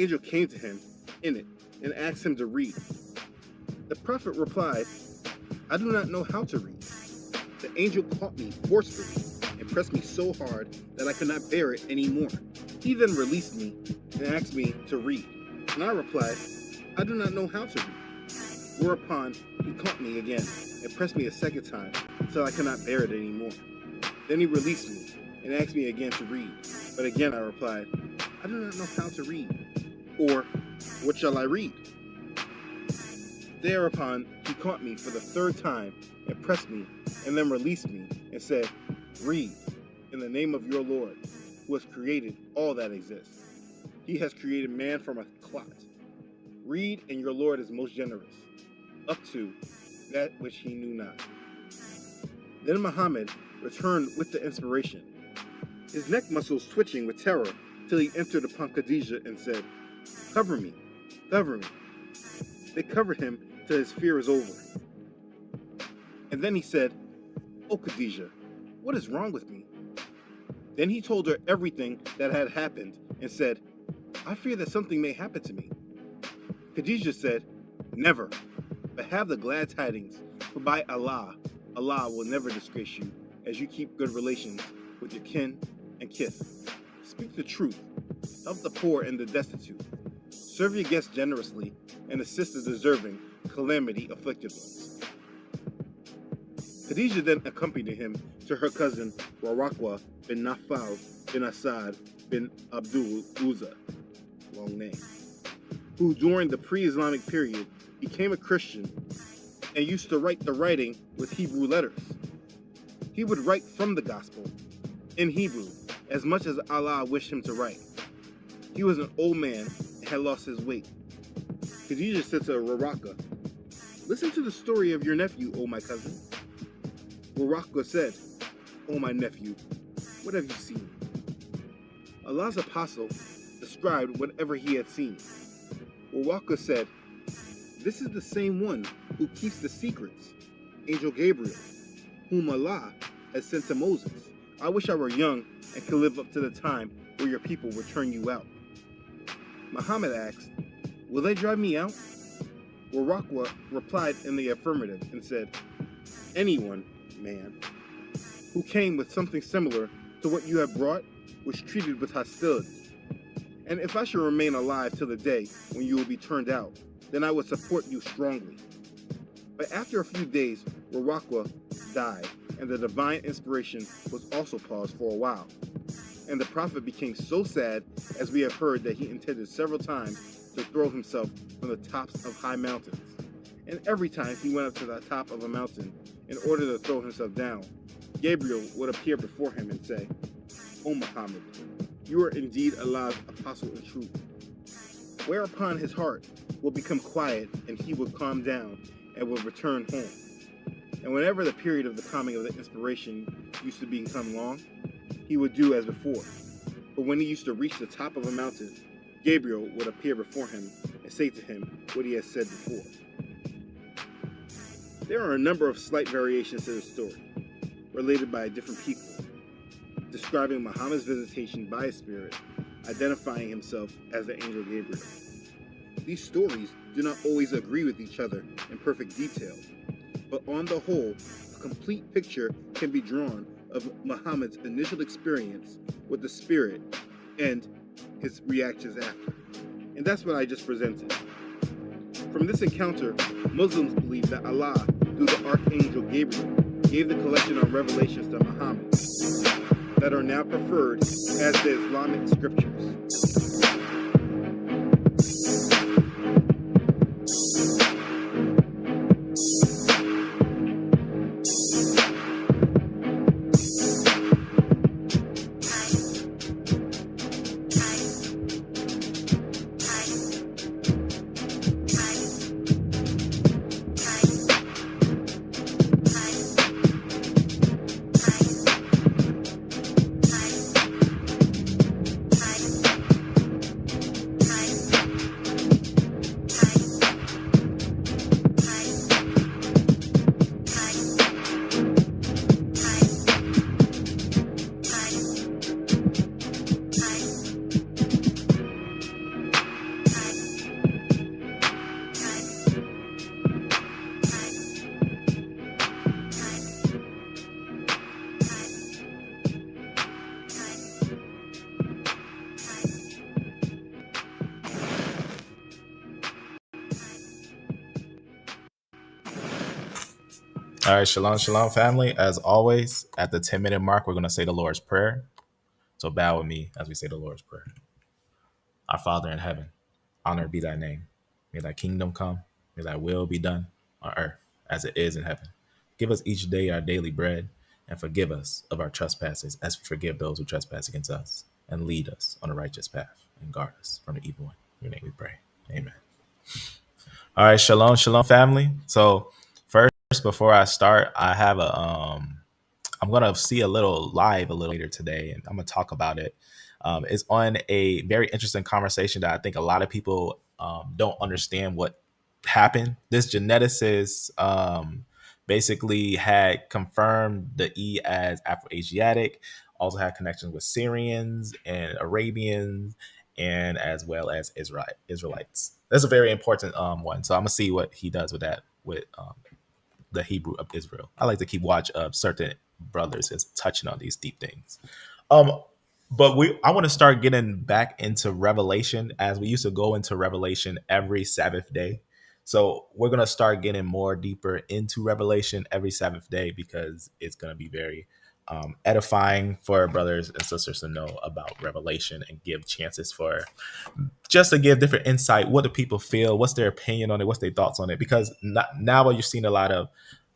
angel came to him in it and asked him to read. The prophet replied, "I do not know how to read." The angel caught me forcefully and pressed me so hard that I could not bear it anymore. He then released me and asked me to read. And I replied, "I do not know how to read." Whereupon he caught me again and pressed me a second time until I could not bear it anymore. Then he released me and asked me again to read. But again I replied, "I do not know how to read." Or, "What shall I read?" Thereupon he caught me for the third time and pressed me and then released me and said, "Read, in the name of your Lord, who has created all that exists. He has created man from a clot. Read, and your Lord is most generous, up to that which he knew not." Then Muhammad returned with the inspiration, his neck muscles twitching with terror, till he entered upon Khadijah and said, "Cover me, cover me." They covered him till his fear was over. And then he said, "Oh Khadijah, what is wrong with me?" Then he told her everything that had happened and said, "I fear that something may happen to me." Khadijah said, "Never, but have the glad tidings, for by Allah, Allah will never disgrace you, as you keep good relations with your kin and kith. Speak the truth, help the poor and the destitute, serve your guests generously, and assist the deserving, calamity-afflicted ones." Khadijah then accompanied him to her cousin Waraqah bin Nawfal bin Asad bin Abdul Uzza, long name, who during the pre-Islamic period became a Christian and used to write the writing with Hebrew letters. He would write from the gospel in Hebrew as much as Allah wished him to write. He was an old man and had lost his weight. Khadijah said to Waraqah, "Listen to the story of your nephew, O my cousin." Waraqah said, "O my nephew, what have you seen?" Allah's apostle described whatever he had seen. Waraqah said, "This is the same one who keeps the secrets, Angel Gabriel, whom Allah has sent to Moses. I wish I were young and could live up to the time where your people would turn you out." Muhammad asked, "Will they drive me out?" Waraqah replied in the affirmative and said, "Anyone, man, who came with something similar to what you have brought was treated with hostility. And if I should remain alive till the day when you will be turned out, then I would support you strongly." But after a few days, Waraqah died, and the divine inspiration was also paused for a while. And the prophet became so sad, as we have heard, that he intended several times to throw himself from the tops of high mountains. And every time he went up to the top of a mountain in order to throw himself down, Gabriel would appear before him and say, "O Muhammad, you are indeed Allah's apostle in truth." Whereupon his heart will become quiet and he would calm down and would return home. And whenever the period of the calming of the inspiration used to become long, he would do as before. But when he used to reach the top of a mountain, Gabriel would appear before him and say to him what he had said before. There are a number of slight variations to this story, related by different people, describing Muhammad's visitation by a spirit, identifying himself as the angel Gabriel. These stories do not always agree with each other in perfect detail, but on the whole, a complete picture can be drawn of Muhammad's initial experience with the spirit and his reactions after. And that's what I just presented. From this encounter, Muslims believe that Allah, through the Archangel Gabriel, gave the collection of revelations to Muhammad that are now preferred as the Islamic scriptures. All right, shalom, shalom, family. As always, at the 10-minute mark, we're going to say the Lord's Prayer. So bow with me as we say the Lord's Prayer. Our Father in heaven, honored be thy name. May thy kingdom come. May thy will be done on earth as it is in heaven. Give us each day our daily bread and forgive us of our trespasses as we forgive those who trespass against us. And lead us on a righteous path and guard us from the evil one. In your name we pray. Amen. All right, shalom, shalom, family. So first, before I start, I have I'm gonna see a little live a little later today, and I'm gonna talk about it. It's on a very interesting conversation that I think a lot of people don't understand what happened. This geneticist basically had confirmed the E as Afro-Asiatic, also had connections with Syrians and Arabians, and as well as Israelites. That's a very important one. So I'm gonna see what he does with that with the Hebrew of Israel. I like to keep watch of certain brothers as touching on these deep things. Um, but I want to start getting back into Revelation as we used to go into Revelation every Sabbath day. So we're gonna start getting more deeper into Revelation every Sabbath day because it's gonna be very edifying for brothers and sisters to know about Revelation and give chances for just to give different insight. What do people feel? What's their opinion on it? What's their thoughts on it? Because now you're seeing a lot of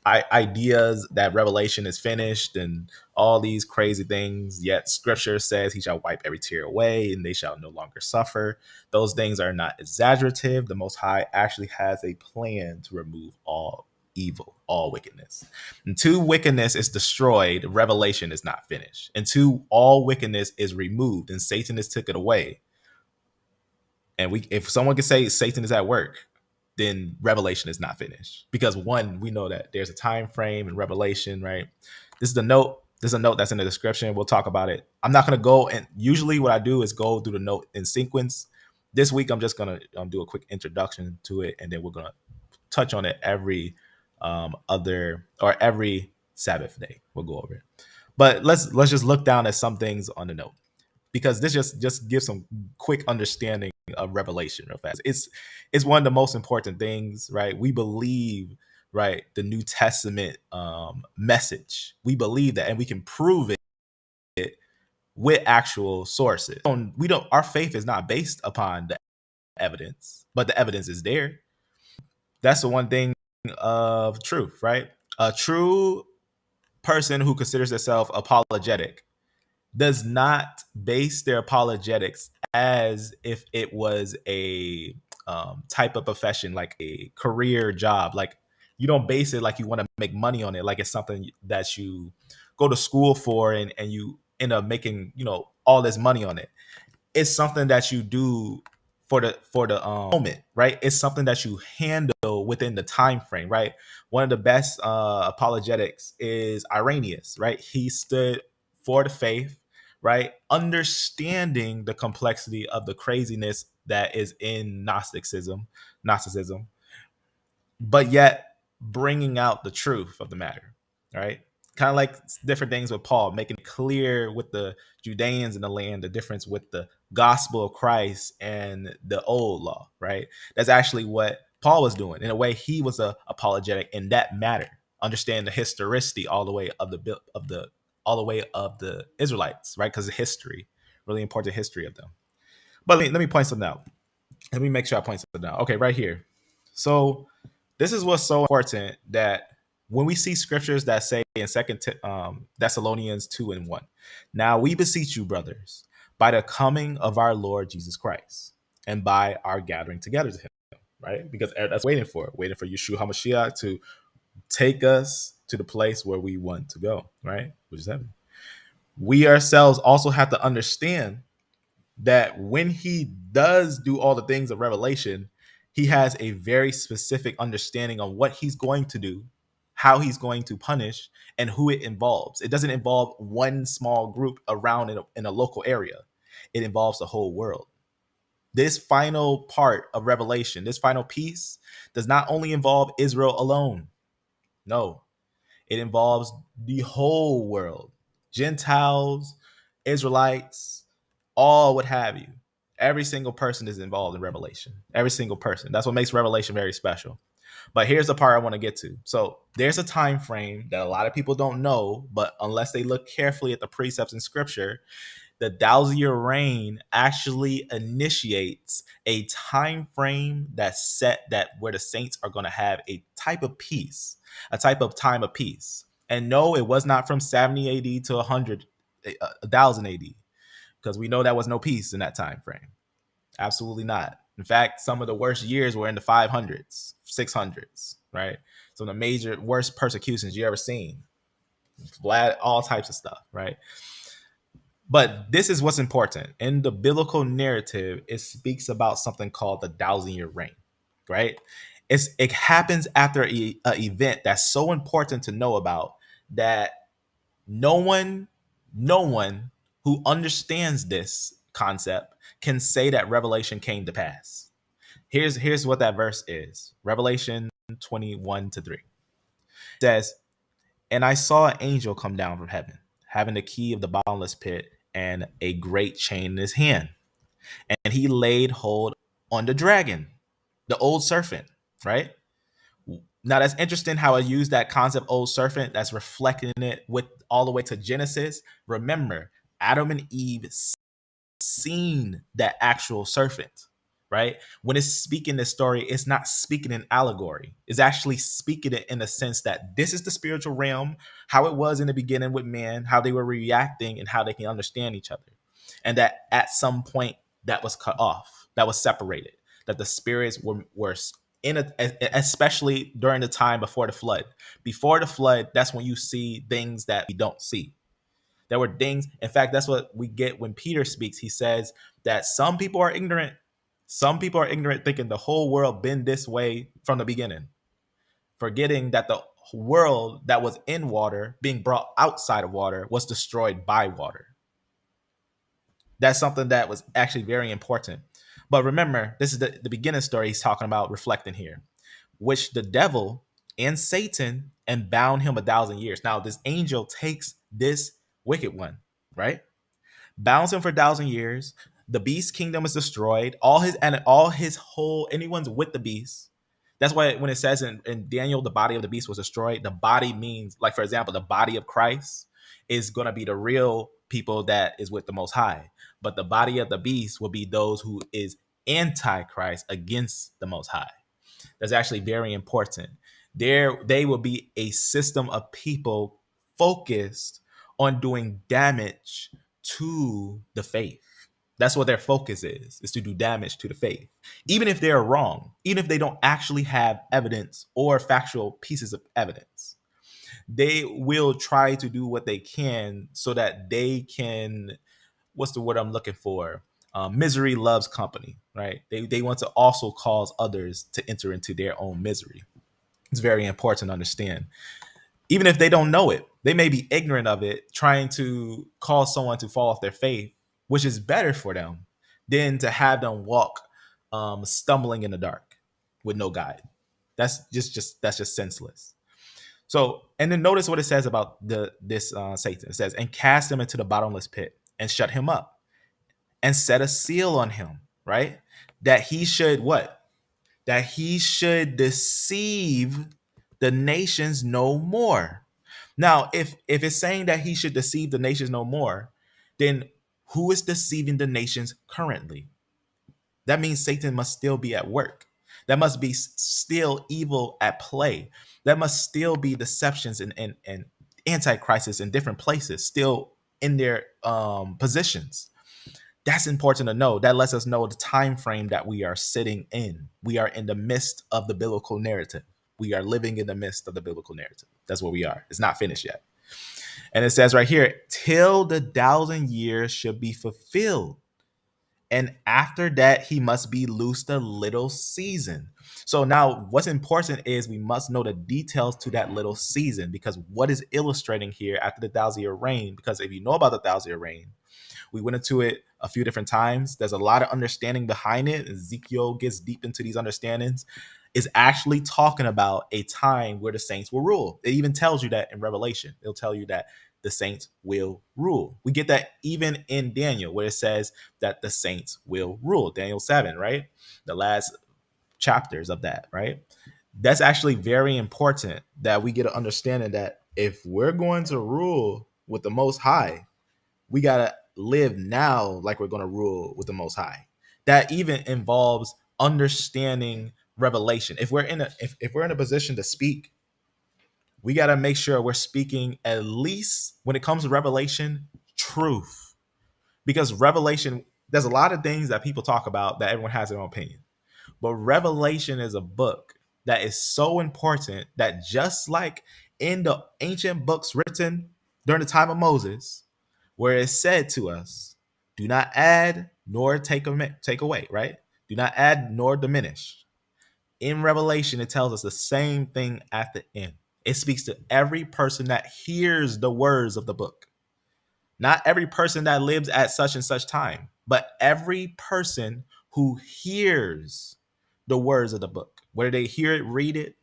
ideas that Revelation is finished and all these crazy things. Yet Scripture says He shall wipe every tear away, and they shall no longer suffer. Those things are not exaggerative. The Most High actually has a plan to remove all evil, all wickedness. Until wickedness is destroyed, revelation is not finished. Until all wickedness is removed and Satan has took it away, and if someone can say Satan is at work, then revelation is not finished. Because one, we know that there's a time frame in Revelation, right? This is the note. This is a note that's in the description. We'll talk about it. I'm not going to go, and usually what I do is go through the note in sequence. This week, I'm just going to do a quick introduction to it, and then we're going to touch on it every every Sabbath day. We'll go over it. But let's just look down at some things on the note, because this just gives some quick understanding of Revelation real fast. It's one of the most important things, right? We believe, right, the New Testament message. We believe that, and we can prove it with actual sources. We don't. Our faith is not based upon the evidence, but the evidence is there. That's the one thing of truth, right? A true person who considers themselves apologetic does not base their apologetics as if it was a type of profession, like a career job. Like, you don't base it like you want to make money on it, like it's something that you go to school for, and you end up making, all this money on it. It's something that you do for the moment, right? It's something that you handle within the time frame, right? One of the best apologetics is Irenaeus, right? He stood for the faith, right? Understanding the complexity of the craziness that is in Gnosticism, but yet bringing out the truth of the matter, right? Kind of like different things with Paul, making it clear with the Judeans in the land the difference with the gospel of Christ and the old law, right? That's actually what Paul was doing. In a way, he was a apologetic in that matter, understand the historicity all the way of the all the way of the Israelites, right? Because of history, really important history of them. But let me point something out. Let me make sure I point something out. Okay, right here. So this is what's so important, that when we see scriptures that say in Second Thessalonians 2:1, now we beseech you, brothers, by the coming of our Lord Jesus Christ, and by our gathering together to Him, right? Because that's waiting for Yeshua Hamashiach to take us to the place where we want to go, right? Which is heaven. We ourselves also have to understand that when He does do all the things of Revelation, He has a very specific understanding of what He's going to do, how He's going to punish, and who it involves. It doesn't involve one small group around in a local area. It involves the whole world. This final part of Revelation, this final piece, does not only involve Israel alone. No, it involves the whole world, Gentiles, Israelites, all what have you. Every single person is involved in Revelation. Every single person. That's what makes Revelation very special. But here's the part I want to get to. So there's a time frame that a lot of people don't know, but unless they look carefully at the precepts in scripture, the 1,000-year reign actually initiates a time frame that's set that where the saints are going to have a type of peace, a type of time of peace. And no, it was not from 70 AD to 1,000 AD, because we know that was no peace in that time frame. Absolutely not. In fact, some of the worst years were in the 500s, 600s, right? Some of the major worst persecutions you ever seen. All types of stuff, right? But this is what's important. In the biblical narrative, it speaks about something called the 1,000-year reign, right? It happens after an event that's so important to know about that no one, no one who understands this concept can say that Revelation came to pass. Here's what that verse is. Revelation 21-3. It says, "And I saw an angel come down from heaven, having the key of the bottomless pit and a great chain in his hand. And he laid hold on the dragon, the old serpent," right? Now that's interesting how I use that concept old serpent. That's reflecting it with all the way to Genesis. Remember, Adam and Eve seen that actual serpent, right? When it's speaking this story, it's not speaking in allegory. It's actually speaking it in the sense that this is the spiritual realm, how it was in the beginning with man, how they were reacting and how they can understand each other. And that at some point that was cut off, that was separated, that the spirits were in a, especially during the time before the flood. Before the flood, that's when you see things that we don't see. There were things, in fact, that's what we get when Peter speaks. He says that some people are ignorant. Some people are ignorant, thinking the whole world been this way from the beginning, forgetting that the world that was in water, being brought outside of water, was destroyed by water. That's something that was actually very important. But remember, this is the beginning story he's talking about reflecting here, which the devil and Satan and bound him 1,000 years. Now, this angel takes this wicked one, right? Bounds him for 1,000 years. The beast kingdom is destroyed. All his whole anyone's with the beast. That's why when it says in Daniel, the body of the beast was destroyed, the body means, like, for example, the body of Christ is going to be the real people that is with the Most High. But the body of the beast will be those who is anti-Christ, against the Most High. That's actually very important. They will be a system of people focused on doing damage to the faith. That's what their focus is to do damage to the faith. Even if they're wrong, even if they don't actually have evidence or factual pieces of evidence, they will try to do what they can so that they can, what's the word I'm looking for? Misery loves company, right? They want to also cause others to enter into their own misery. It's very important to understand. Even if they don't know it, they may be ignorant of it, trying to cause someone to fall off their faith, which is better for them than to have them walk stumbling in the dark with no guide. That's just senseless. So, and then notice what it says about this Satan. It says, "And cast him into the bottomless pit and shut him up and set a seal on him," right? That he should what? That he should deceive the nations no more. Now, if it's saying that he should deceive the nations no more, then who is deceiving the nations currently? That means Satan must still be at work. That must be still evil at play. That must still be deceptions and antichrists in different places, still in their positions. That's important to know. That lets us know the time frame that we are sitting in. We are in the midst of the biblical narrative. We are living in the midst of the biblical narrative. That's where we are. It's not finished yet. And it says right here, "Till the 1,000 years should be fulfilled. And after that, he must be loosed a little season." So now what's important is we must know the details to that little season, because what is illustrating here after the 1,000-year reign, because if you know about the 1,000-year reign, we went into it a few different times. There's a lot of understanding behind it. Ezekiel gets deep into these understandings. Is actually talking about a time where the saints will rule. It even tells you that in Revelation. It'll tell you that the saints will rule. We get that even in Daniel, where it says that the saints will rule. Daniel 7, right? The last chapters of that, right? That's actually very important that we get an understanding that if we're going to rule with the Most High, we got to live now like we're going to rule with the Most High. That even involves understanding revelation. If we're in a position to speak, we got to make sure we're speaking, at least when it comes to revelation, truth. Because revelation, there's a lot of things that people talk about that everyone has their own opinion. But Revelation is a book that is so important that just like in the ancient books written during the time of Moses, where it said to us, do not add nor take away, right? Do not add nor diminish. In Revelation, it tells us the same thing at the end. It speaks to every person that hears the words of the book. Not every person that lives at such and such time, but every person who hears the words of the book, whether they hear it, read it,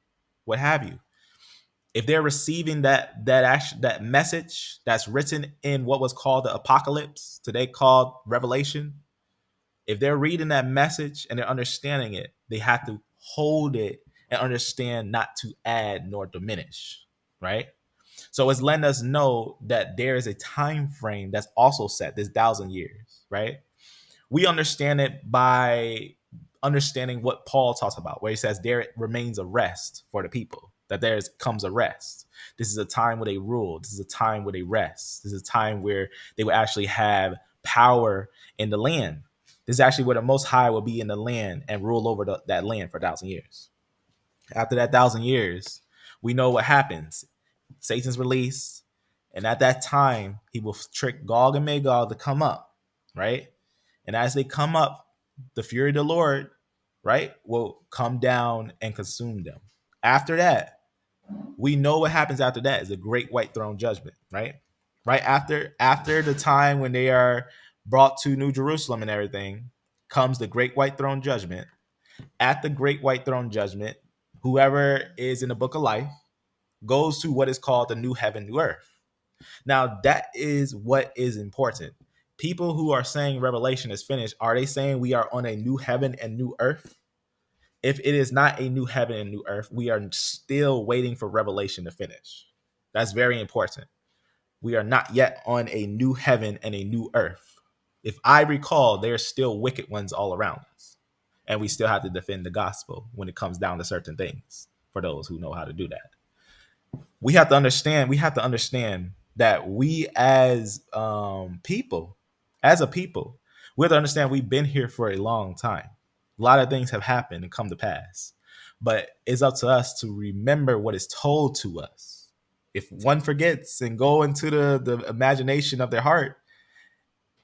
what have you. If they're receiving that message that's written in what was called the Apocalypse, today called Revelation, if they're reading that message and they're understanding it, they have to hold it and understand not to add nor diminish, right? So it's letting us know that there is a time frame that's also set, this 1,000 years, right? We understand it by understanding what Paul talks about, where he says there remains a rest for the people, that there comes a rest. This is a time where they rule. This is a time where they rest. This is a time where they will actually have power in the land. This is actually where the Most High will be in the land and rule over that land for 1,000 years. After that 1,000 years, we know what happens. Satan's released, and at that time, he will trick Gog and Magog to come up, right? And as they come up, the fury of the Lord, right, will come down and consume them. After that, we know what happens after that is a great white throne judgment, right? Right after the time when they are brought to New Jerusalem and everything, comes the great white throne judgment. At the great white throne judgment, whoever is in the book of life goes to what is called the new heaven, new earth. Now, that is what is important. People who are saying Revelation is finished, are they saying we are on a new heaven and new earth? If it is not a new heaven and new earth, we are still waiting for Revelation to finish. That's very important. We are not yet on a new heaven and a new earth. If I recall, there are still wicked ones all around us. And we still have to defend the gospel when it comes down to certain things for those who know how to do that. We have to understand that we as a people, we have to understand we've been here for a long time. A lot of things have happened and come to pass, but it's up to us to remember what is told to us. If one forgets and go into the imagination of their heart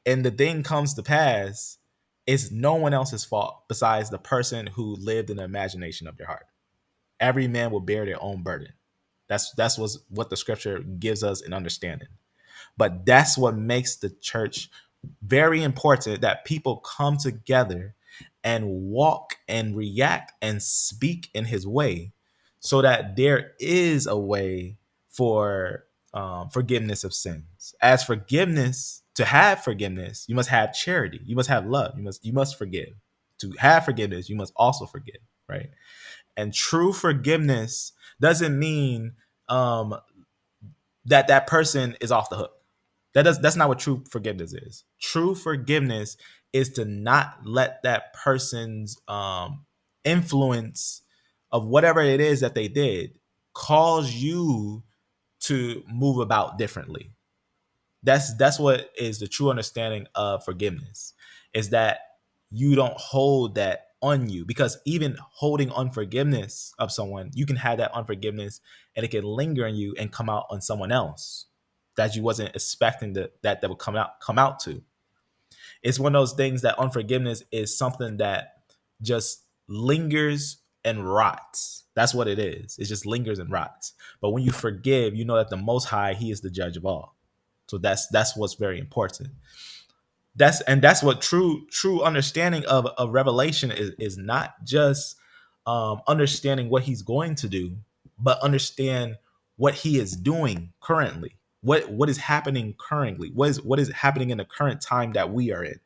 and the thing comes to pass, it's no one else's fault besides the person who lived in the imagination of their heart. Every man will bear their own burden. That's what the scripture gives us an understanding. But that's what makes the church very important, that people come together and walk and react and speak in his way, so that there is a way for forgiveness of sins. As forgiveness, to have forgiveness, you must have charity. You must have love. You must forgive. To have forgiveness, you must also forgive, right? And true forgiveness doesn't mean um, that person is off the hook. That's not what true forgiveness is. True forgiveness is to not let that person's influence of whatever it is that they did cause you to move about differently. That's what is the true understanding of forgiveness, is that you don't hold that on you, because even holding unforgiveness of someone, you can have that unforgiveness and it can linger in you and come out on someone else that you wasn't expecting that would come out to. It's one of those things that unforgiveness is something that just lingers and rots. That's what it is. It just lingers and rots. But when you forgive, you know that the Most High, he is the judge of all. So that's what's very important. That's what true understanding of revelation is not just understanding what he's going to do, but understand what he is doing currently. What is happening currently? What is happening in the current time that we are in?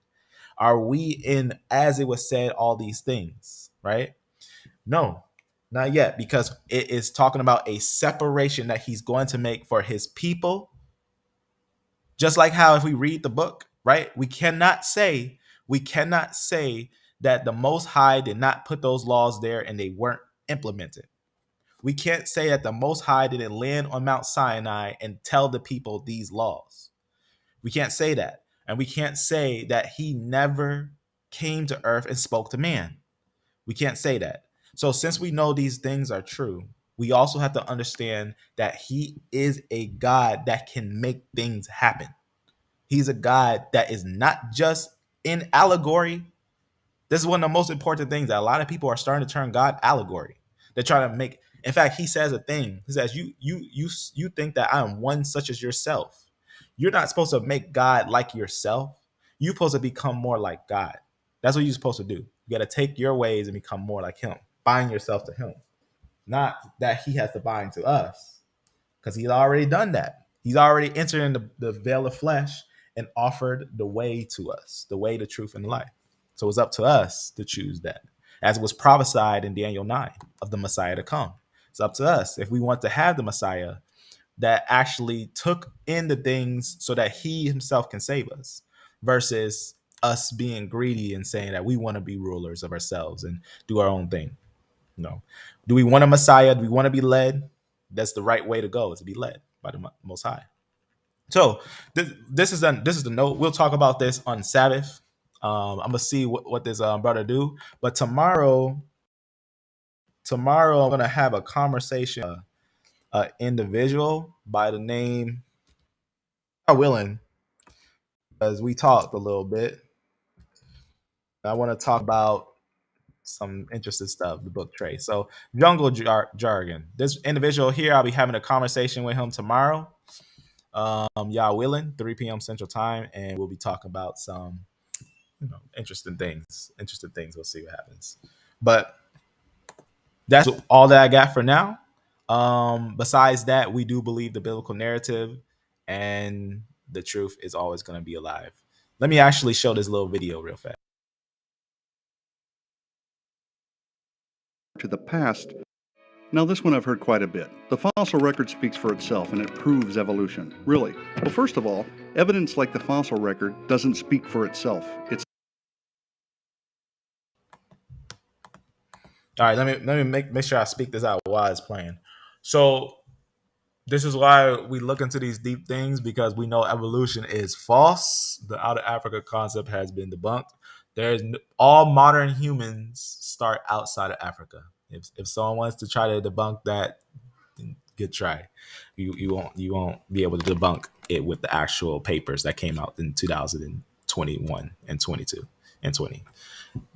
Are we in, as it was said, all these things, right? No. Not yet, because it is talking about a separation that he's going to make for his people. Just like how if we read the book, right? We cannot say that the Most High did not put those laws there and they weren't implemented. We can't say that the Most High didn't land on Mount Sinai and tell the people these laws. We can't say that. And we can't say that he never came to earth and spoke to man. We can't say that. So since we know these things are true, we also have to understand that he is a God that can make things happen. He's a God that is not just in allegory. This is one of the most important things that a lot of people are starting to turn God allegory. They're trying to make. In fact, he says a thing. He says, "You think that I am one such as yourself. You're not supposed to make God like yourself. You're supposed to become more like God. That's what you're supposed to do. You got to take your ways and become more like Him. Bind yourself to Him, not that He has to bind to us, because He's already done that. He's already entered in the veil of flesh and offered the way to us, the way, the truth, and the life. So it's up to us to choose that, as it was prophesied in Daniel 9 of the Messiah to come. It's up to us if we want to have the Messiah that actually took in the things so that he himself can save us, versus us being greedy and saying that we want to be rulers of ourselves and do our own thing. No. Do we want a Messiah? Do we want to be led? That's the right way to go, is to be led by the Most High. So this is the note. We'll talk about this on Sabbath. I'm gonna see what this brother do. But tomorrow I'm gonna have a conversation. Individual by the name, willing, as we talked a little bit. I want to talk about some interesting stuff, the book trade. So jungle jargon. This individual here, I'll be having a conversation with him tomorrow. YAH willing, 3 p.m. Central Time, and we'll be talking about some interesting things. We'll see what happens. But that's all that I got for now. Besides that, we do believe the biblical narrative and the truth is always going to be alive. Let me actually show this little video real fast. To the past. Now this one I've heard quite a bit. The fossil record speaks for itself and it proves evolution. Really? Well, first of all, evidence like the fossil record doesn't speak for itself. It's all right. Let me make sure I speak this out while it's playing. So this is why we look into these deep things, because we know evolution is false. The out of Africa concept has been debunked. All modern humans start outside of Africa. If someone wants to try to debunk that, good try. You won't be able to debunk it with the actual papers that came out in 2021 and 22 and 20.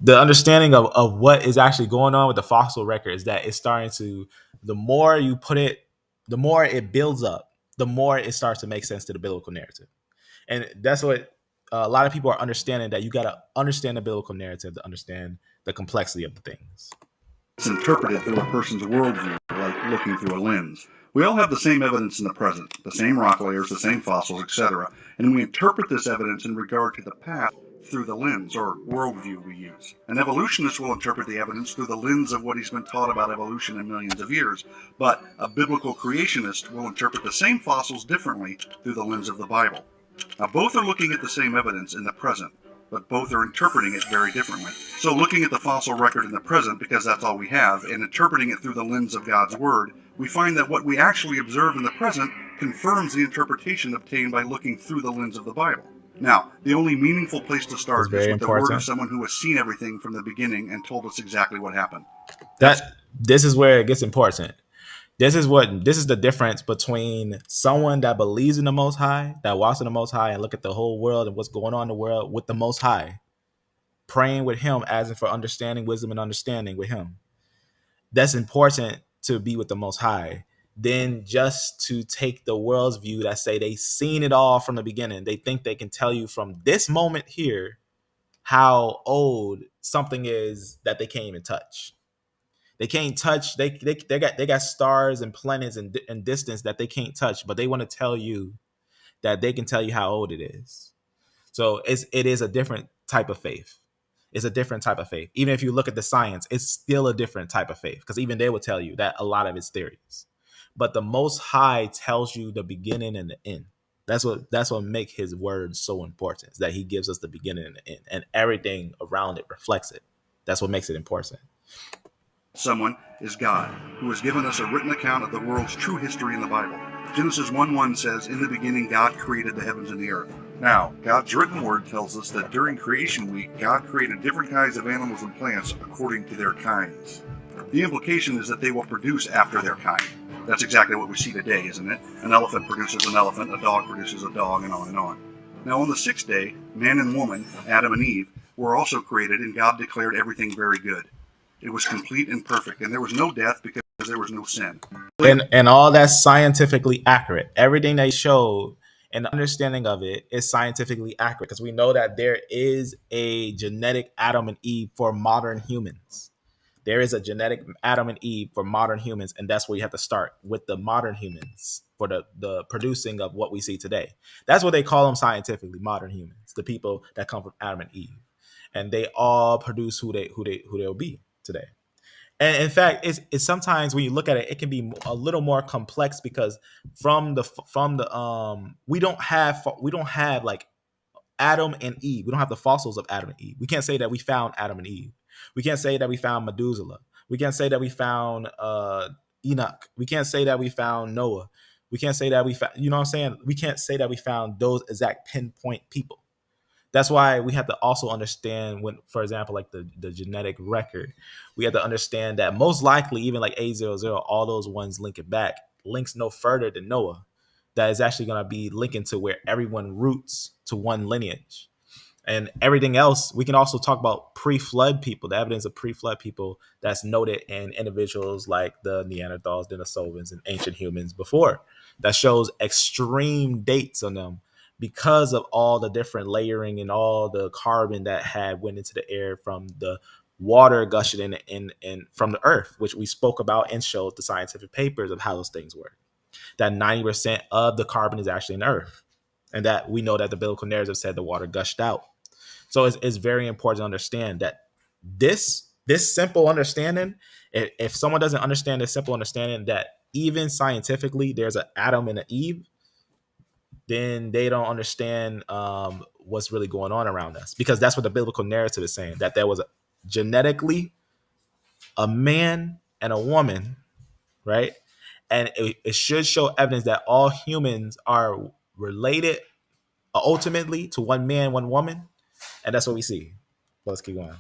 The understanding of what is actually going on with the fossil record is that it's starting to, the more you put it, the more it builds up, the more it starts to make sense to the biblical narrative. And that's what a lot of people are understanding, that you got to understand the biblical narrative to understand the complexity of the things. It's interpreted through a person's worldview, like looking through a lens. We all have the same evidence in the present, the same rock layers, the same fossils, etc. And we interpret this evidence in regard to the past through the lens or worldview we use. An evolutionist will interpret the evidence through the lens of what he's been taught about evolution in millions of years, but a biblical creationist will interpret the same fossils differently through the lens of the Bible. Now, both are looking at the same evidence in the present, but both are interpreting it very differently. So looking at the fossil record in the present, because that's all we have, and interpreting it through the lens of God's Word, we find that what we actually observe in the present confirms the interpretation obtained by looking through the lens of the Bible. Now, the only meaningful place to start is with the word of someone who has seen everything from the beginning and told us exactly what happened. This is where it gets important. This is the difference between someone that believes in the Most High, that walks in the Most High and look at the whole world and what's going on in the world with the Most High, praying with Him, asking for understanding, wisdom, and understanding with Him. That's important to be with the Most High. Then just to take the world's view that say they've seen it all from the beginning. They think they can tell you from this moment here how old something is that they can't even touch. They can't touch. They got stars and planets and distance that they can't touch, but they want to tell you that they can tell you how old it is. So it is a different type of faith. It's a different type of faith. Even if you look at the science, it's still a different type of faith, because even they will tell you that a lot of it's theories. But the Most High tells you the beginning and the end. That's what make his word so important, is that he gives us the beginning and the end, and everything around it reflects it. That's what makes it important. Someone is God, who has given us a written account of the world's true history in the Bible. Genesis 1:1 says, "In the beginning God created the heavens and the earth." Now, God's written word tells us that during creation week, God created different kinds of animals and plants according to their kinds. The implication is that they will produce after their kind. That's exactly what we see today, isn't it? An elephant produces an elephant, a dog produces a dog, and on and on. Now, on the sixth day, man and woman, Adam and Eve, were also created, and God declared everything very good. It was complete and perfect, and there was no death because there was no sin. And all that's scientifically accurate. Everything they showed and the understanding of it is scientifically accurate, because we know that there is a genetic Adam and Eve for modern humans. There is a genetic Adam and Eve for modern humans, and that's where you have to start with the modern humans for the producing of what we see today. That's what they call them scientifically, modern humans, the people that come from Adam and Eve, and they all produce who they'll be today. And in fact, it's sometimes when you look at it, it can be a little more complex, because we don't have like Adam and Eve. We don't have the fossils of Adam and Eve. We can't say that we found Adam and Eve. We can't say that we found Methuselah. We can't say that we found Enoch. We can't say that we found Noah. We can't say that we found, you know what I'm saying? We can't say that we found those exact pinpoint people. That's why we have to also understand, when, for example, like the genetic record, we have to understand that most likely, even like A00, all those ones links no further than Noah. That is actually going to be linking to where everyone roots to one lineage. And everything else, we can also talk about pre-flood people, the evidence of pre-flood people that's noted in individuals like the Neanderthals, Denisovans, and ancient humans before, that shows extreme dates on them because of all the different layering and all the carbon that had went into the air from the water gushing in from the earth, which we spoke about and showed the scientific papers of how those things work. That 90% of the carbon is actually in the earth. And that we know that the biblical narrative said the water gushed out. So it's very important to understand that this simple understanding, if someone doesn't understand this simple understanding that even scientifically there's an Adam and an Eve, then they don't understand what's really going on around us, because that's what the biblical narrative is saying, that there was genetically a man and a woman, right? And it should show evidence that all humans are related ultimately to one man, one woman, and that's what we see. Well, let's keep going.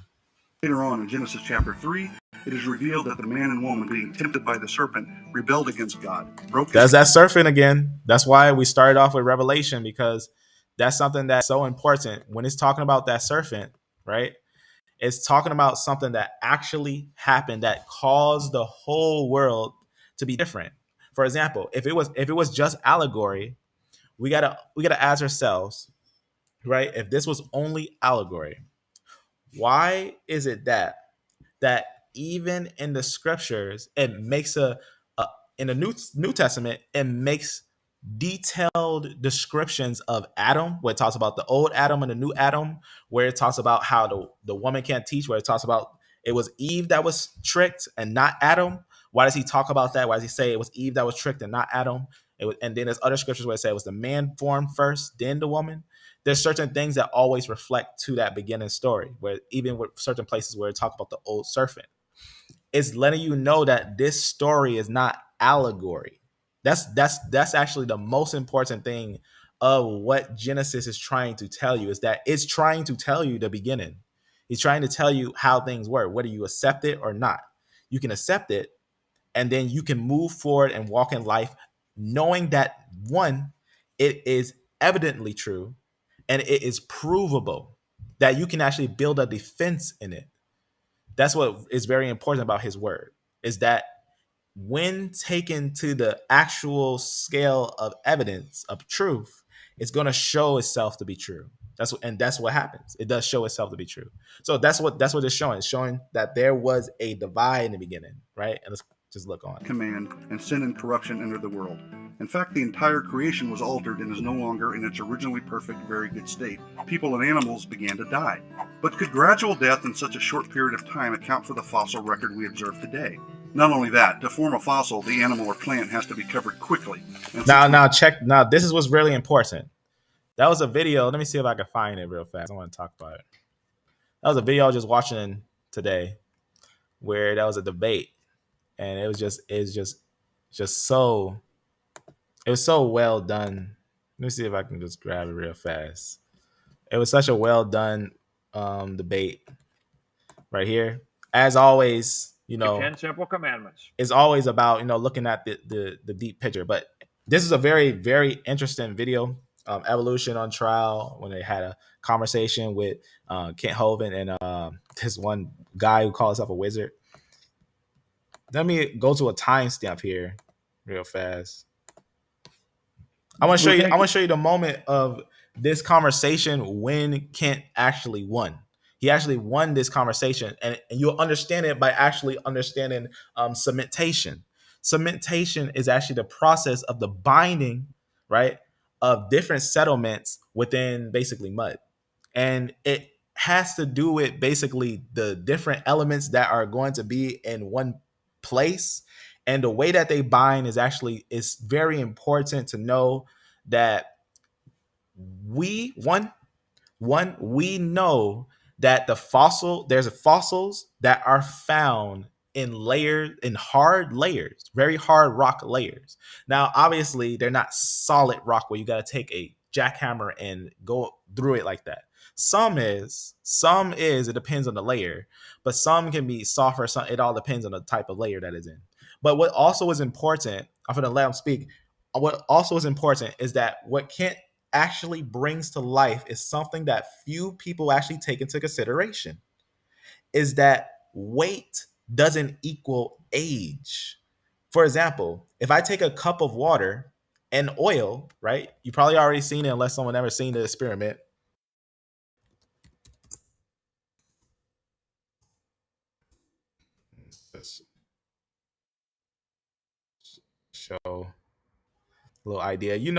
Later on in Genesis chapter 3, it is revealed that the man and woman, being tempted by the serpent, rebelled against God. That's that serpent again. That's why we started off with Revelation, because that's something that's so important. When it's talking about that serpent, right? It's talking about something that actually happened that caused the whole world to be different. For example, if it was just allegory, we gotta ask ourselves, right? If this was only allegory, why is it that even in the scriptures it makes a in the New Testament it makes detailed descriptions of Adam, where it talks about the old Adam and the new Adam, where it talks about how the woman can't teach, where it talks about it was Eve that was tricked and not Adam. Why does he talk about that? Why does he say it was Eve that was tricked and not Adam? And then there's other scriptures where it says it was the man formed first, then the woman. There's certain things that always reflect to that beginning story, where even with certain places where it talk about the old serpent, it's letting you know that this story is not allegory. That's actually the most important thing of what Genesis is trying to tell you, is that it's trying to tell you the beginning. He's trying to tell you how things work, whether you accept it or not. You can accept it, and then you can move forward and walk in life knowing that, one, it is evidently true, and it is provable, that you can actually build a defense in it. That's what is very important about his word, is that when taken to the actual scale of evidence of truth, it's going to show itself to be true. That's what happens. It does show itself to be true. So that's what it's showing. It's showing that there was a divide in the beginning, right? And Just look on. Command, and sin and corruption entered the world. In fact, the entire creation was altered and is no longer in its originally perfect, very good state. People and animals began to die. But could gradual death in such a short period of time account for the fossil record we observe today? Not only that, to form a fossil, the animal or plant has to be covered quickly. Now, this is what's really important. That was a video. Let me see if I can find it real fast. I want to talk about it. That was a video I was just watching today where that was a debate. And it was so well done. Let me see if I can just grab it real fast. It was such a well done debate right here. As always, 10 simple commandments. It's always about looking at the deep picture. But this is a very, very interesting video. Evolution on Trial, when they had a conversation with Kent Hovind and this one guy who calls himself a wizard. Let me go to a timestamp here real fast. I want to show you the moment of this conversation when Kent actually won. He actually won this conversation, and you'll understand it by actually understanding cementation. Cementation is actually the process of the binding, right, of different settlements within basically mud. And it has to do with basically the different elements that are going to be in one place. And the way that they bind is very important to know that we know that there's fossils that are found in hard layers, very hard rock layers. Now, obviously, they're not solid rock where you got to take a jackhammer and go through it like that. Some is, it depends on the layer, but some can be softer. It all depends on the type of layer that is in. But what also is important, I'm going to let him speak. What also is important is that what Kent actually brings to life is something that few people actually take into consideration, is that weight doesn't equal age. For example, if I take a cup of water and oil, right? You probably already seen it unless someone ever seen the experiment. Let's show a little idea. You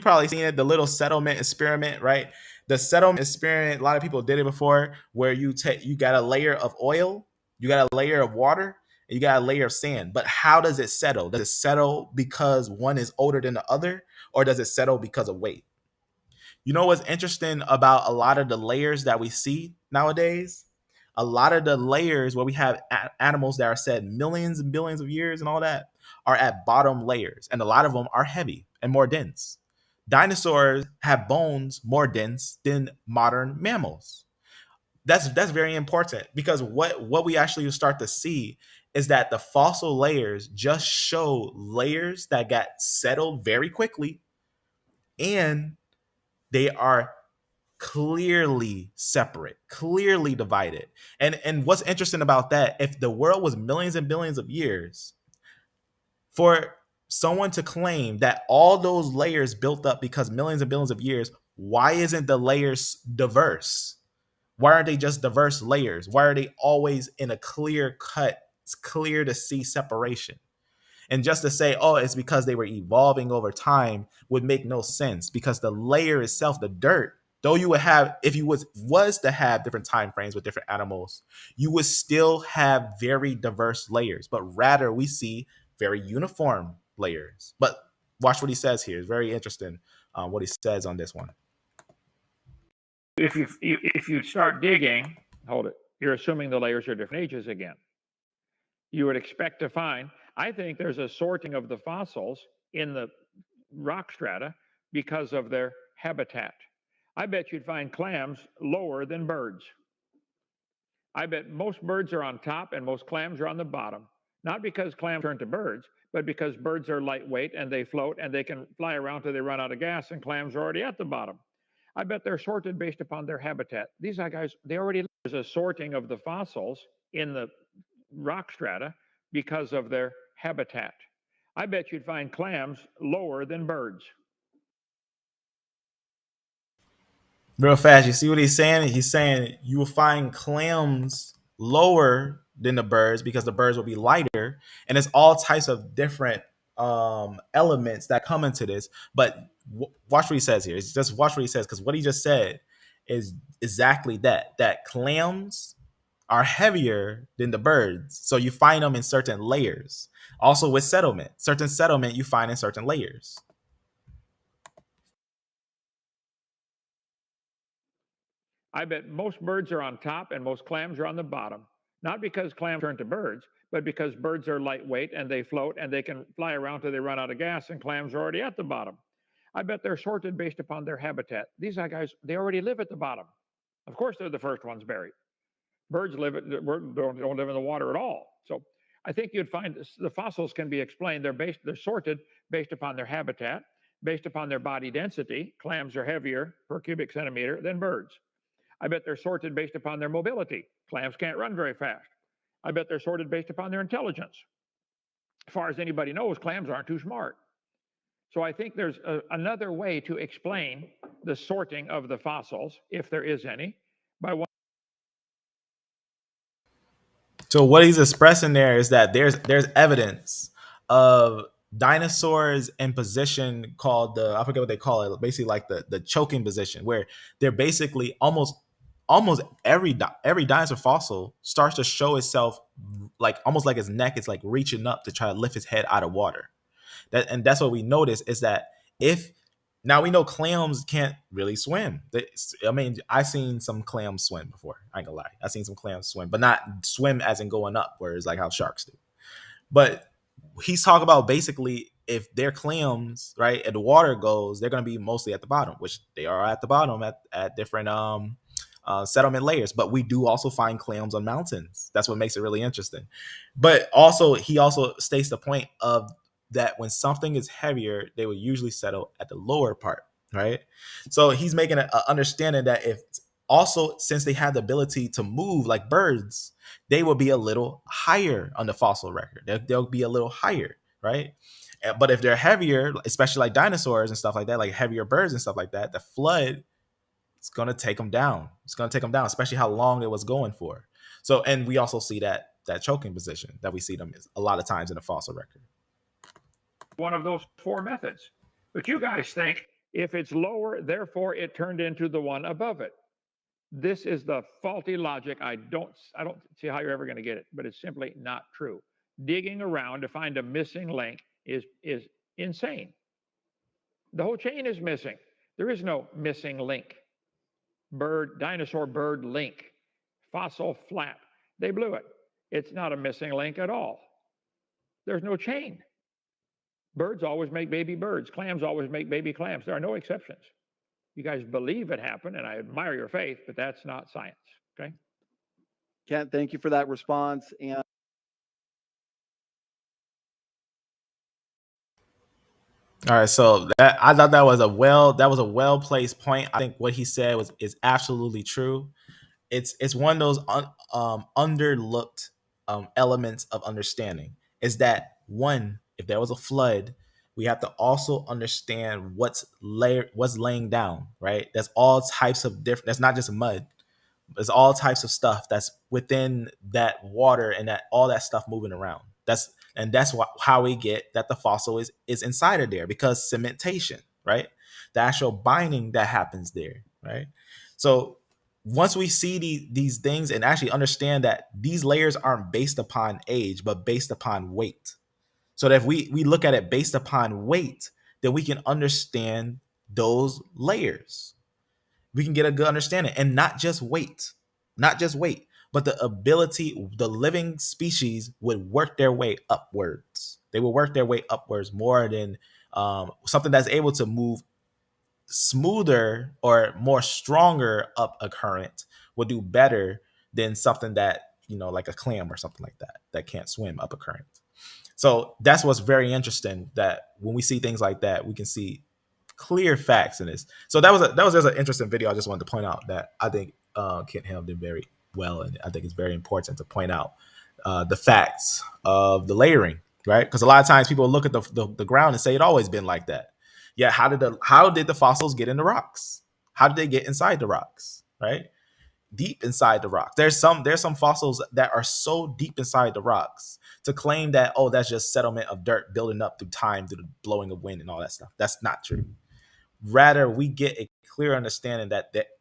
probably seen it, the little settlement experiment, right? The settlement experiment, a lot of people did it before, where you got a layer of oil, you got a layer of water, and you got a layer of sand. But how does it settle? Does it settle because one is older than the other, or does it settle because of weight? You know what's interesting about a lot of the layers that we see nowadays? A lot of the layers where we have animals that are said millions and billions of years and all that are at bottom layers, and a lot of them are heavy and more dense. Dinosaurs have bones more dense than modern mammals. That's very important, because what we actually start to see is that the fossil layers just show layers that got settled very quickly, and they are clearly separate, clearly divided. And what's interesting about that, if the world was millions and billions of years, for someone to claim that all those layers built up because millions and billions of years, why isn't the layers diverse? Why aren't they just diverse layers? Why are they always in a clear cut, it's clear to see separation? And just to say, oh, it's because they were evolving over time would make no sense, because the layer itself, the dirt, though you would have, if you was to have different time frames with different animals, you would still have very diverse layers. But rather, we see very uniform layers. But watch what he says here. It's very interesting what he says on this one. If you start digging, hold it, you're assuming the layers are different ages again. You would expect to find, I think there's a sorting of the fossils in the rock strata because of their habitat. I bet you'd find clams lower than birds. I bet most birds are on top and most clams are on the bottom. Not because clams turn to birds, but because birds are lightweight and they float and they can fly around till they run out of gas, and clams are already at the bottom. I bet they're sorted based upon their habitat. These guys, there's a sorting of the fossils in the rock strata because of their habitat. I bet you'd find clams lower than birds. Real fast, you see what he's saying? He's saying you will find clams lower than the birds because the birds will be lighter, and it's all types of different elements that come into this. But watch what he says here. It's just watch what he says, because what he just said is exactly that. That clams are heavier than the birds, so you find them in certain layers. Also with settlement, certain settlement you find in certain layers. I bet most birds are on top and most clams are on the bottom. Not because clams turn to birds, but because birds are lightweight and they float and they can fly around till they run out of gas, and clams are already at the bottom. I bet they're sorted based upon their habitat. These guys, they already live at the bottom. Of course, they're the first ones buried. Birds don't live in the water at all. So I think you'd find the fossils can be explained. They're sorted based upon their habitat, based upon their body density. Clams are heavier per cubic centimeter than birds. I bet they're sorted based upon their mobility. Clams can't run very fast. I bet they're sorted based upon their intelligence. As far as anybody knows, clams aren't too smart. So I think there's another way to explain the sorting of the fossils, if there is any, by one. So what he's expressing there is that there's evidence of dinosaurs in position called the, I forget what they call it, basically like the choking position, where they're basically almost every dinosaur fossil starts to show itself like almost like its neck is like reaching up to try to lift its head out of water. That's what we notice is that if now we know clams can't really swim. I mean, I've seen some clams swim before. I ain't gonna lie. I've seen some clams swim, but not swim as in going up, whereas like how sharks do. But he's talking about basically if they're clams, right, and the water goes, they're going to be mostly at the bottom, which they are at the bottom at different settlement layers. But we do also find clams on mountains. That's what makes it really interesting. But also, he also states the point of that when something is heavier, they will usually settle at the lower part, right? So he's making an understanding that if also, since they have the ability to move like birds, they will be a little higher on the fossil record. They'll be a little higher, right? But if they're heavier, especially like dinosaurs and stuff like that, like heavier birds and stuff like that, the flood is going to take them down. It's going to take them down, especially how long it was going for. So, and we also see that choking position that we see them a lot of times in the fossil record. One of those four methods. But you guys think if it's lower, therefore it turned into the one above it. This is the faulty logic. I don't see how you're ever going to get it, but it's simply not true. Digging around to find a missing link is insane. The whole chain is missing. There is no missing link. Dinosaur bird link, fossil flat. They blew it. It's not a missing link at all. There's no chain. Birds always make baby birds. Clams always make baby clams. There are no exceptions. You guys believe it happened, and I admire your faith, but that's not science, okay? Kent, thank you for that response. And all right, so that I thought that was a well placed point. I think what he said is absolutely true. It's one of those underlooked elements of understanding. Is that one? If there was a flood, we have to also understand what's laying down. Right? There's all types of different. That's not just mud. There's all types of stuff that's within that water and that all that stuff moving around. That's how we get that the fossil is inside of there, because cementation, right? The actual binding that happens there, right? So once we see these things and actually understand that these layers aren't based upon age, but based upon weight. So that if we look at it based upon weight, then we can understand those layers. We can get a good understanding, and not just weight, but the ability, the living species would work their way upwards. They will work their way upwards more than something that's able to move smoother or more stronger up a current will do better than something that, like a clam or something like that can't swim up a current. So that's what's very interesting, that when we see things like that, we can see clear facts in this. So that was just an interesting video. I just wanted to point out that I think Kent Helm did very well, and I think it's very important to point out the facts of the layering, right? Because a lot of times people look at the ground and say it always been like that. Yeah, how did the fossils get in the rocks? How did they get inside the rocks, right? deep inside the rock. There's some fossils that are so deep inside the rocks to claim that, oh, that's just settlement of dirt building up through time, through the blowing of wind and all that stuff. That's not true. Rather, we get a clear understanding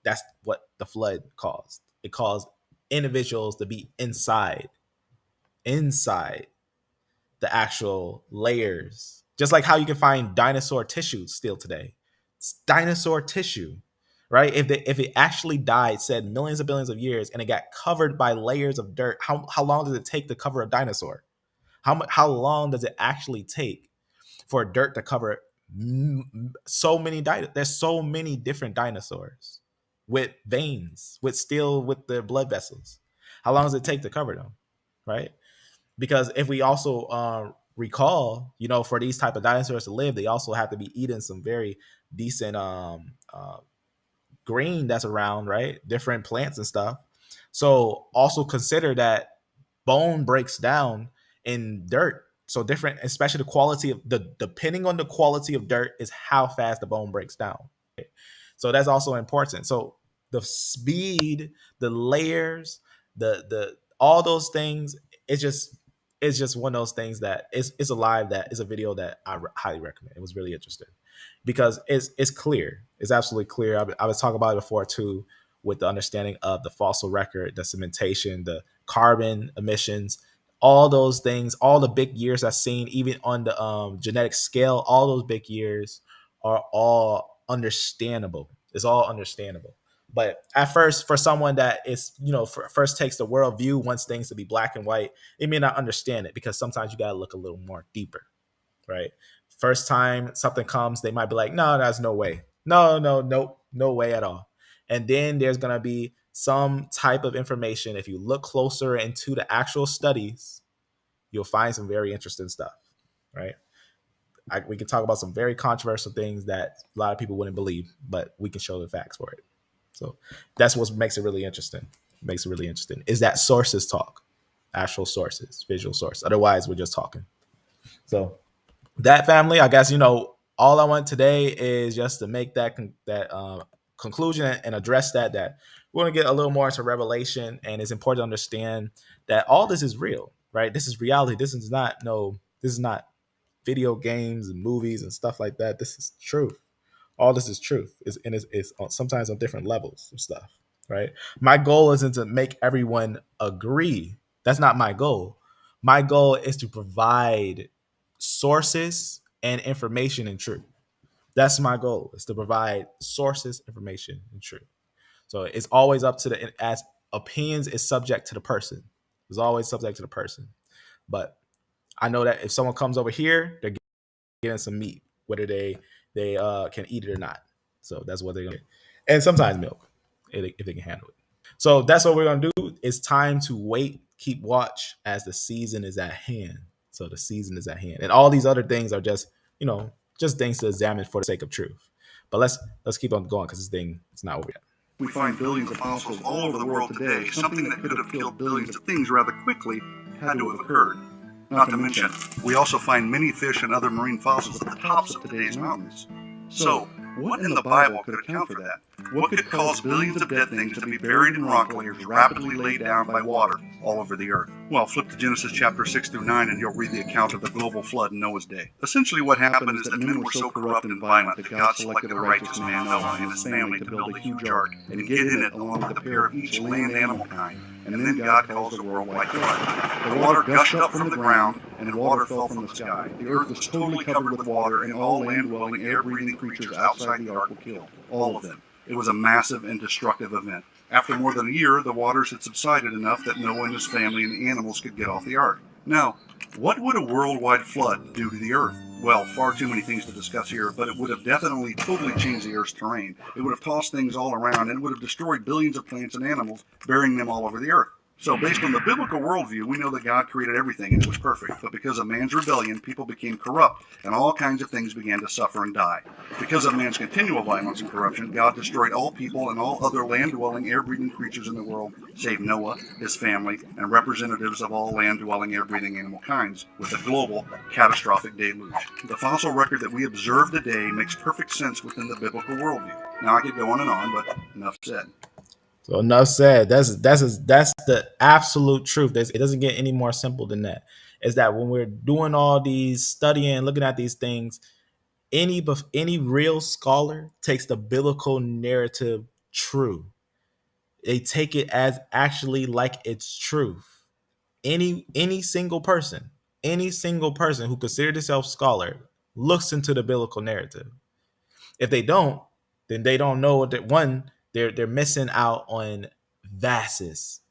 that's what the flood caused. It caused individuals to be inside the actual layers. Just like how you can find dinosaur tissue still today. It's dinosaur tissue, right? If it actually died, said millions of billions of years, and it got covered by layers of dirt, how long does it take to cover a dinosaur? How long does it actually take for dirt to cover so many there's so many different dinosaurs with veins, with their blood vessels. How long does it take to cover them, right? Because if we also recall, for these type of dinosaurs to live, they also have to be eating some very decent green that's around, right? Different plants and stuff. So also consider that bone breaks down in dirt. So different, especially the quality of depending on the quality of dirt is how fast the bone breaks down. So that's also important. So the speed, the layers, the all those things, it's just one of those things that it's alive. That is a video that I highly recommend. It was really interesting because it's clear. It's absolutely clear. I was talking about it before too, with the understanding of the fossil record, the cementation, the carbon emissions, all those things, all the big years I've seen, even on the genetic scale, all those big years are all understandable. It's all understandable. But at first, for someone that is, first takes the world view, wants things to be black and white, they may not understand it because sometimes you got to look a little more deeper, right? First time something comes, they might be like, no, there's no way. No, no, nope, no way at all. And then there's going to be some type of information. If you look closer into the actual studies, you'll find some very interesting stuff, right? We can talk about some very controversial things that a lot of people wouldn't believe, but we can show the facts for it. So that's what makes it really interesting. Makes it really interesting is that sources talk, actual sources, visual source. Otherwise, we're just talking. So that family, I guess, all I want today is just to make that conclusion and address that we're going to get a little more into Revelation, and it's important to understand that all this is real, right? This is reality. This is not video games and movies and stuff like that. This is truth. All this is truth. It's sometimes on different levels of stuff, right? My goal isn't to make everyone agree. That's not my goal. My goal is to provide sources and information and truth. That's my goal, is to provide sources, information, and truth. So it's always up to as opinions is subject to the person. It's always subject to the person. But I know that if someone comes over here, they're getting some meat, whether they can eat it or not. So that's what they're gonna get. And sometimes milk, if they can handle it. So that's what we're gonna do. It's time to wait, keep watch as the season is at hand. So the season is at hand, and all these other things are just just things to examine for the sake of truth. But let's keep on going because this thing is not over yet. We find billions of fossils all over the world today. Something that could have killed billions of things rather quickly had to have occurred. Not to mention, we also find many fish and other marine fossils at the tops of today's mountains. So, what in the Bible could account for that? What could cause billions of dead things to be buried in rock layers rapidly laid down by water all over the earth? Well, flip to Genesis chapter 6 through 9 and you'll read the account of the global flood in Noah's day. Essentially what happened is that men were so corrupt and violent that God selected a righteous man, Noah, and his family to build a huge ark and get in it along with a pair of each land animal kind. And then God caused a worldwide flood. The water gushed up from the ground, and water fell from the sky. The earth was totally covered with water, and all land-dwelling, air-breathing creatures outside the ark were killed. All of them. It was a massive and destructive event. After more than a year, the waters had subsided enough that Noah and his family and the animals could get off the ark. Now, what would a worldwide flood do to the earth? Well, far too many things to discuss here, but it would have definitely totally changed the Earth's terrain. It would have tossed things all around, and it would have destroyed billions of plants and animals, burying them all over the Earth. So based on the biblical worldview, we know that God created everything and it was perfect. But because of man's rebellion, people became corrupt, and all kinds of things began to suffer and die. Because of man's continual violence and corruption, God destroyed all people and all other land-dwelling, air-breathing creatures in the world, save Noah, his family, and representatives of all land-dwelling, air-breathing animal kinds, with a global, catastrophic deluge. The fossil record that we observe today makes perfect sense within the biblical worldview. Now I could go on and on, but enough said. So enough said. That's the absolute truth. It doesn't get any more simple than that. Is that when we're doing all these studying, looking at these things, any real scholar takes the biblical narrative true. They take it as actually like it's truth. Any single person who considers themselves scholar looks into the biblical narrative. If they don't, then they don't know that one, they're missing out on vastness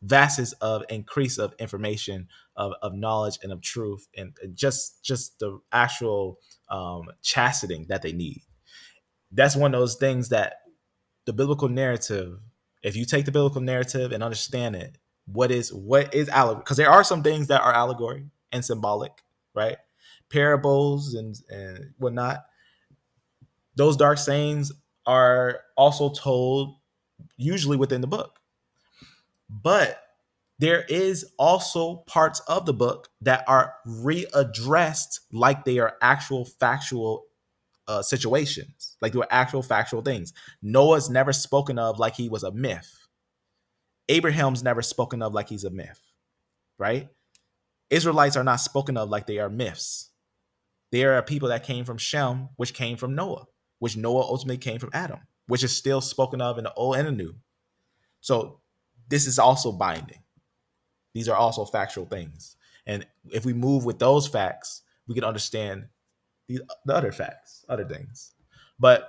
of increase of information, of knowledge and of truth, and just the actual chastening that they need. That's one of those things that the biblical narrative, if you take the biblical narrative and understand it, what is allegory? Because there are some things that are allegory and symbolic, right? Parables and whatnot. Those dark sayings are also told usually within the book. But there is also parts of the book that are readdressed like they are actual factual situations, like they were actual factual things. Noah's never spoken of like he was a myth. Abraham's never spoken of like he's a myth, right? Israelites are not spoken of like they are myths. There are people that came from Shem, which came from Noah, which Noah ultimately came from Adam, which is still spoken of in the Old and the New. So this is also binding. These are also factual things. And if we move with those facts, we can understand the other facts, other things. But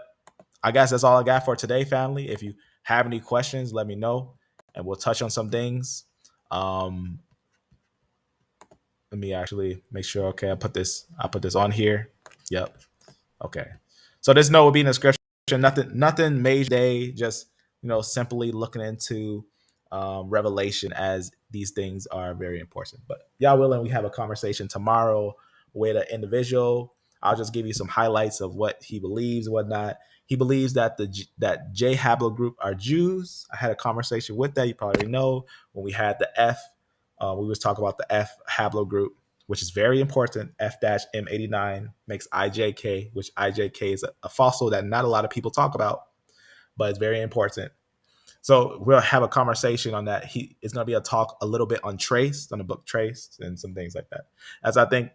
I guess that's all I got for today, family. If you have any questions, let me know, and we'll touch on some things. Let me actually make sure. Okay, I put this on here. Yep. Okay. So this note will be in the description. Nothing major today. Just simply looking into Revelation, as these things are very important. But y'all willing, we have a conversation tomorrow with an individual. I'll just give you some highlights of what he believes, whatnot. He believes that that J haplogroup are Jews. I had a conversation with that. You probably know when we had the F. We was talking about the F haplogroup, which is very important. F-M89 makes IJK, which IJK is a fossil that not a lot of people talk about, but it's very important. So we'll have a conversation on that. It's going to be a talk a little bit on Trace, on the book Trace, and some things like that. As I think,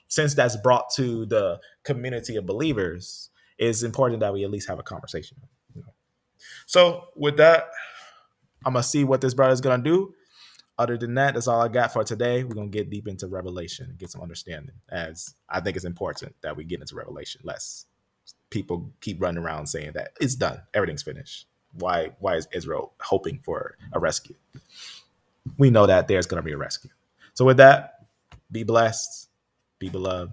since that's brought to the community of believers, it's important that we at least have a conversation. So with that, I'm going to see what this brother is going to do. Other than that, that's all I got for today. We're going to get deep into Revelation and get some understanding, as I think it's important that we get into Revelation, less people keep running around saying that it's done, everything's finished. Why is Israel hoping for a rescue? We know that there's going to be a rescue. So with that, be blessed, be beloved.